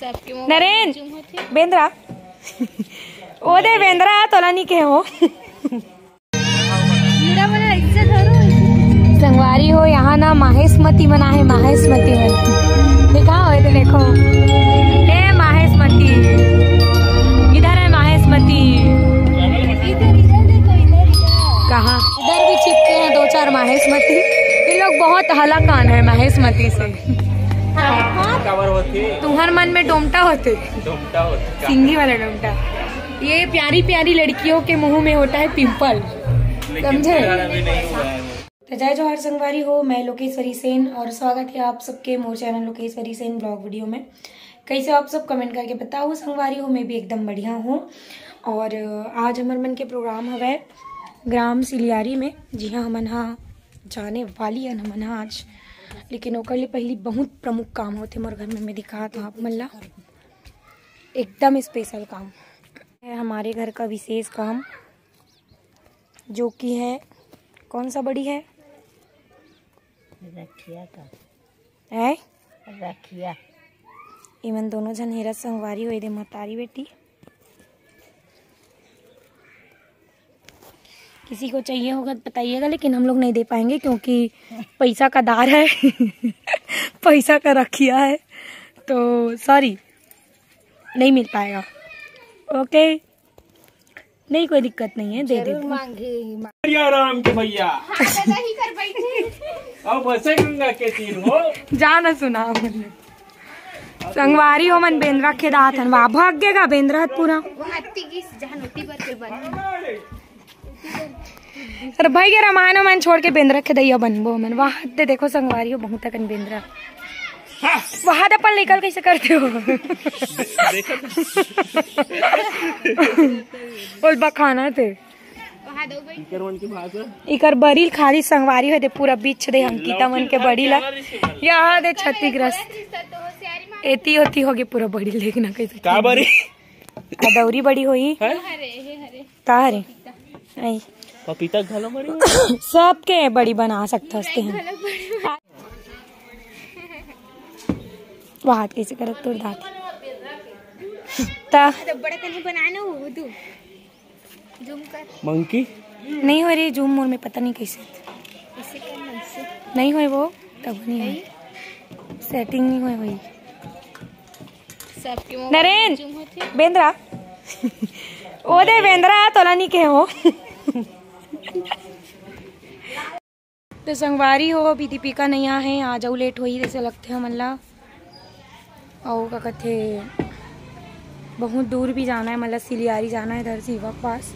नरेन बेंद्रा ओदे बेंद्रा तोला नहीं के हो संगवारी हो यहाँ ना माहेशमती मना है। माहेशमती मन देखा हो तो देखो ए माहेशमती इधर है माहेशमती। कहाँ इधर भी चिपके हैं 2-4 माहेशमती। ये लोग बहुत हलाकान है माहेशमती से। तुम्हार मन में डोमटा होते सिंगी वाला डोमटा। ये प्यारी प्यारी लड़कियों के मुंह में होता है पिंपल, समझे। तो जय जोहार संगवारी हो, मैं लोकेश्वरी सेन और स्वागत है आप सबके मोर channel Lokeshwari Sen blog video में। कैसे आप सब कमेंट करके बताओ संगवारी हो, मैं भी एकदम बढ़िया हूँ। और आज हमारे मन के प्रोग्राम हवे ग्राम सिलियारी में। जी हाँ, हमन हाँ जाने वाली है हमन हाँ आज, लेकिन ओकर लिए पहले बहुत प्रमुख काम होते मोर घर में। मैं दिखा तो आप मन ला एकदम स्पेशल काम है, हमारे घर का विशेष काम, जो कि है कौन सा बड़ी है रखिया का है रखिया। इवन दोनों जन हेरा संगवारी हो दे महतारी बेटी। किसी को चाहिए होगा तो बताइएगा, लेकिन हम लोग नहीं दे पाएंगे क्योंकि पैसा का दार है पैसा का रखिया है, तो सॉरी नहीं मिल पाएगा। ओके नहीं कोई दिक्कत नहीं है, दे दे आराम के भैया गंगा के तीर हो जाना सुना संगवारी हो मन बेंद्रा के दात वहाँ भागेगा बेंद्रा पूरा। अरे भाई के रामायण मन छोड़ के बेंद्रा के दैया बनबो मन वहाँ दे। देखो संगवारी हो बहुत अकन बेंद्रा वहाँ अपन निकल कैसे करते हो बोल बखाना थे इकर बरील खाली संगवारी है दे पूरा बीच दे अंकिता मन के बड़ी ला यहाँ दे क्षतिग्रस्त एती होती होगी पूरा बड़ी। देखना कैसे का बड़ी दौरी बड़ी हुई का हरे पपीता घालो बड़ी सबके बड़ी बना सकते हैं। हाथ कैसे कर तोड़ दाती मंकी नहीं हो रही जूम मोर में, पता नहीं कैसे नहीं हो वो तब नहीं है सेटिंग नहीं हुई हुई। नरेन बेंद्रा ओदे बेंद्रा तोला नहीं के हो तो संगवारी हो अभी दीपिका नहीं आ है, आ जाओ लेट हुई जैसे लगते हैं मल्ला। और क्या कहते बहुत दूर भी जाना है, मतलब सिलियारी जाना है इधर सीवा के पास।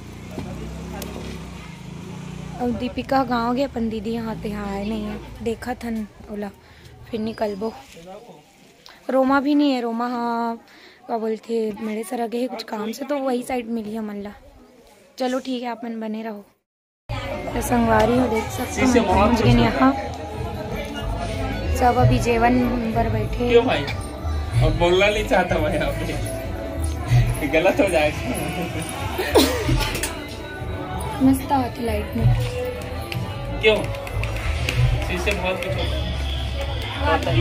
और दीपिका गाँव गए अपन दीदी यहाँ पे आए नहीं है, देखा थन ओला फिर निकलबो। रोमा भी नहीं है, रोमा हाँ क्या बोलते मेरे सर आगे है कुछ काम से, तो वही साइड मिली है मल्ला। चलो ठीक है, आप मन बने रहो। तो संगवारी हो देख सकते हैं पहुँच गए यहाँ सब, अभी जेवन पर बैठे। क्यों भाई और बोलना नहीं चाहता मैं यहाँ पे, गलत हो जाएगा। मस्त आती लाइट में क्यों इससे बहुत कुछ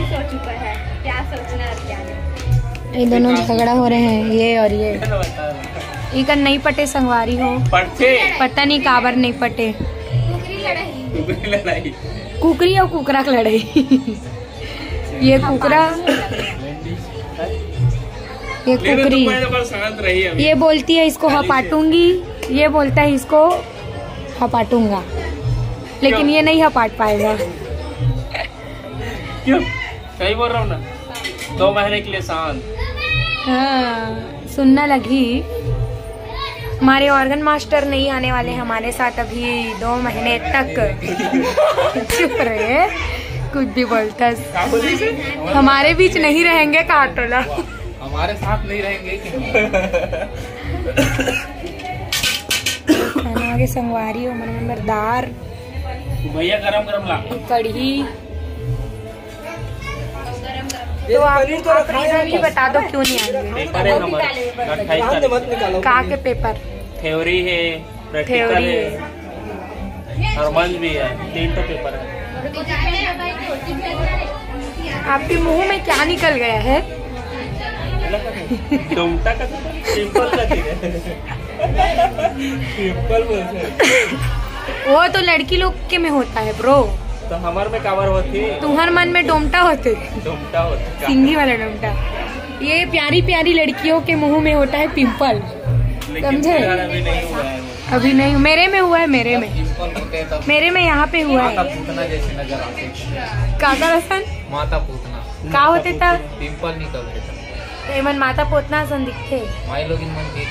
सोच चुका है, क्या सोचना है क्या नहीं। ये दोनों झगड़ा हो रहे हैं, ये और ये इकन नहीं पटे संगवारी हो पटे पता नहीं काबर नहीं पटे। कुकरी लड़ाई कुकरी और कुकरा की लड़ाई ये कुकरा ये कुकरी ये बोलती है इसको हपाटूंगी, ये बोलता है इसको हपाटूंगा, लेकिन ये नहीं हपाट पाएगा। क्यों सही बोल रहा हूँ ना, 2 महीने के लिए शांत। हाँ सुनना लगी हमारे ऑर्गन मास्टर नहीं आने वाले हमारे साथ अभी 2 महीने तक चुप रहे, कुछ भी बोलता हमारे बीच नहीं रहेंगे कहा टोला, हमारे साथ नहीं रहेंगे खाना आगे संगवारी हो मन नंबरदार भैया गरम गरम ला कढ़ी। तो आप रीजन भी बता दो क्यों नहीं आएंगे। कहाँ के पेपर थ्योरी है, प्रैक्टिकल है, हरमंज भी है, 3 तो पेपर है। आपके मुंह में क्या निकल गया है? डोमटा का सिंपल का सिंपल वो तो लड़की लोग के में होता है ब्रो, तो हमार में कावर होती, तुम्हार मन में डोमटा होते, डोमटा होती, सिंगी वाला डोमटा। ये प्यारी प्यारी लड़कियों के मुंह में होता है पिंपल, समझे? अभी नहीं, मेरे में हुआ है, मेरे में यहाँ पे हुआ है। काका रसन माता पूतना का होते था, पिंपल निकलते था, मन माता पोतना सन दिखते माई लोग इन मन देख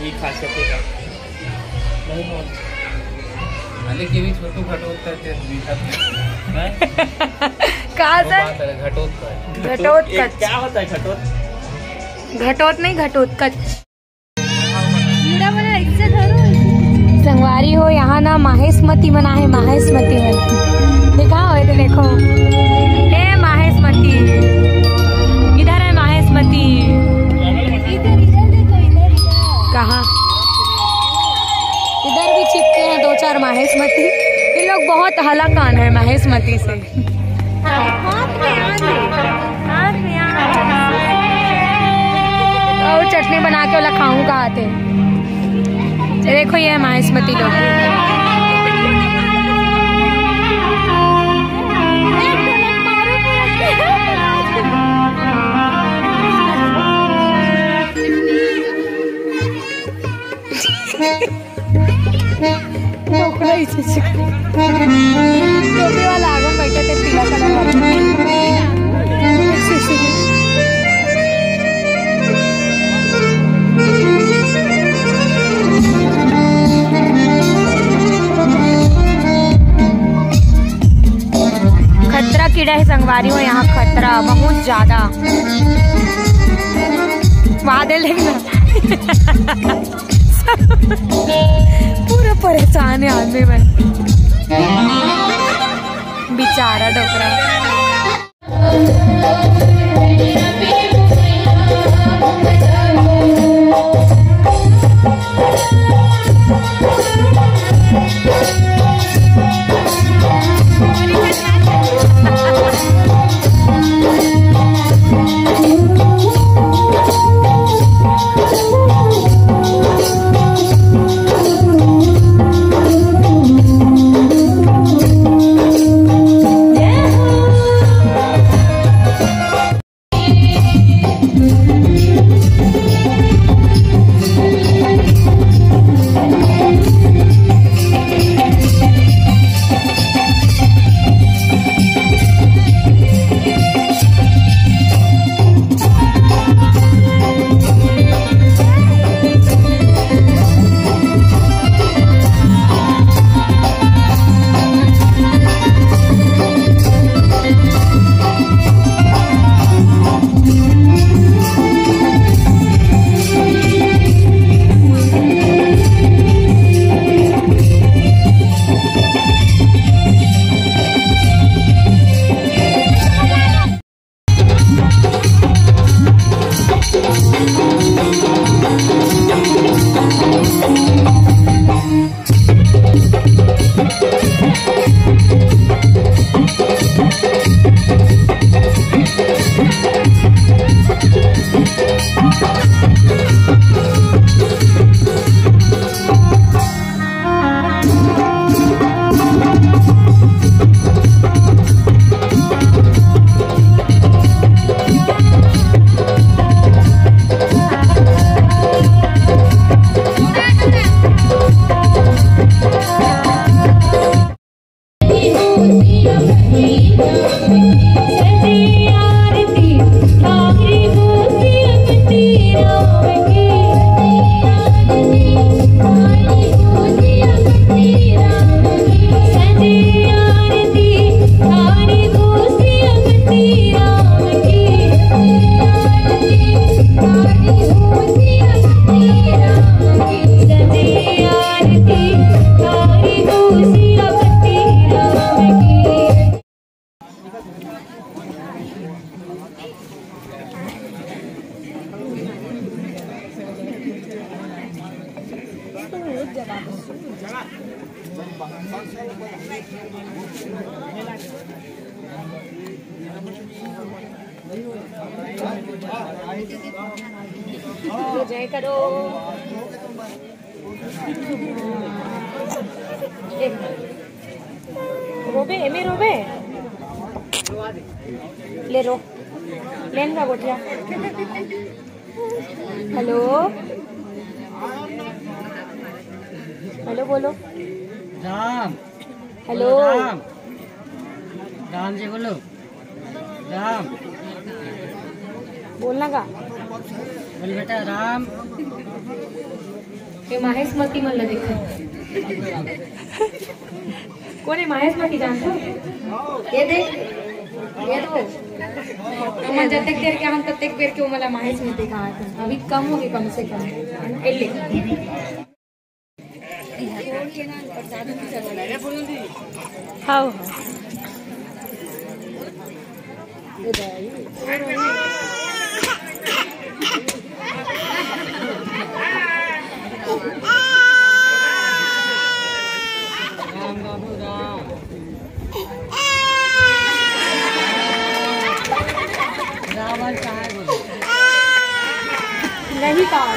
ये खासियत है मालिक के भी छोटू घटोत्तर थे कहा सर? घटोत्तर घटोत्कच क्या होता है घटोत? घटोत नहीं, घटोत्कच। संगवारी हो यहाँ ना माहेशमती मना है, माहेशमती में देखा हो तो देखो, ए माहेशमती इधर है, माहेशमती कहाँ? इधर भी छिपते हैं 2-4 माहेशमती। ये लोग बहुत हलाकान है माहेशमती से। और चटनी बना के वाला खाऊं का आते। देखो ये है माहेशमती लोग। टोपी वाला आगन बैठे थे पीला कलर वाला। खतरा कीड़ा है संगवारी हो यहाँ, खतरा बहुत ज्यादा। बादल देखना पूरा परेशान है आदमी में, बेचारा डोकरा। जय करो। रोबे एमे रोबे ले रो लेन का गोटिया। हेलो हेलो बोलो राम। हेलो राम राम जी बोलो राम। बोलना का बोल बेटा राम। हे महेश मती मला देखो कौन है महेश मती जानते हो? ये देख ये दो मन जतक देर के हम ततक देर के मला महेश मती कहा था। अभी कम होगी कम से कम एले हाँ राम बाबू राम। रावण कहाँ है बोलो? नहीं कहा